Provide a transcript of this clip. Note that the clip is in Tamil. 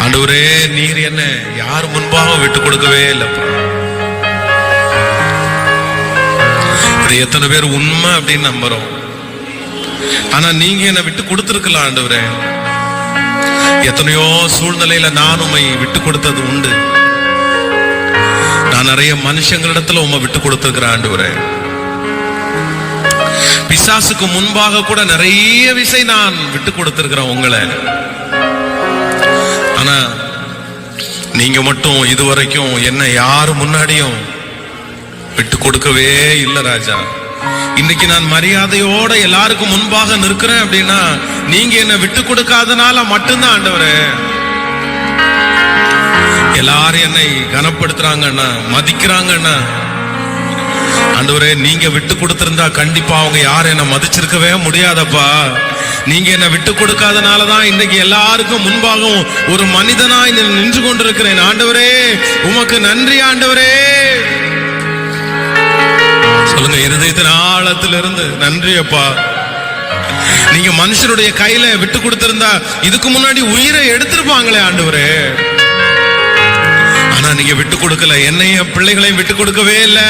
ஆண்டவரே, நீர் என்ன யார் முன்பாக விட்டு கொடுக்கவே இல்லப்பா. இது எத்தனை பேர் உண்மை அப்படின்னு நம்புறோம். ஆனா நீங்க என்ன விட்டு கொடுத்திருக்கலாம் ஆண்டவரே. எத்தனையோ சூழ்நிலையில நான் உம்மை விட்டு கொடுத்தது உண்டு. நான் நிறைய மனுஷங்களிடத்துல உம்மை விட்டு கொடுத்திருக்கிறேன் ஆண்டவரே. பிசாசுக்கு முன்பாக கூட நிறைய விசை நான் விட்டு கொடுத்திருக்கிறேன் உங்களை. ஆனா நீங்க மட்டும் இதுவரைக்கும் என்ன யாரு முன்னாடியும் விட்டு கொடுக்கவே இல்லை ராஜா. இன்னைக்கு நான் மரியாதையோட எல்லாருக்கும் முன்பாக நிற்கிறேன் அப்படின்னா நீங்க என்ன விட்டு கொடுக்காதனால மட்டும்தான் ஆண்டவரே. எல்லாரும் என்னை கனப்படுத்துறாங்கன்னா, மதிக்கிறாங்கன்னா, ஆண்டவரே நீங்க விட்டு கொடுத்திருந்தா கண்டிப்பா அவங்க யாரும் என்ன மதிச்சிருக்கவே முடியாதப்பா. நீங்க என்ன விட்டு கொடுக்காதனாலதான் இன்னைக்கு எல்லாருக்கும் முன்பாகவும் ஒரு மனிதனாய் நின்று கொண்டிருக்கிறேன். ஆண்டவரே உமக்கு நன்றி ஆண்டவரே. சொல்லுங்க, இருதயத்தின் ஆழத்திலிருந்து நன்றி அப்பா. நீங்க மனுஷருடைய கையில விட்டு கொடுத்திருந்தா இதுக்கு முன்னாடி உயிரை எடுத்திருப்பாங்களே ஆண்டவரே. ஆனா நீங்க விட்டு கொடுக்கல, என்னையும் பிள்ளைகளையும் விட்டு கொடுக்கவே இல்லை.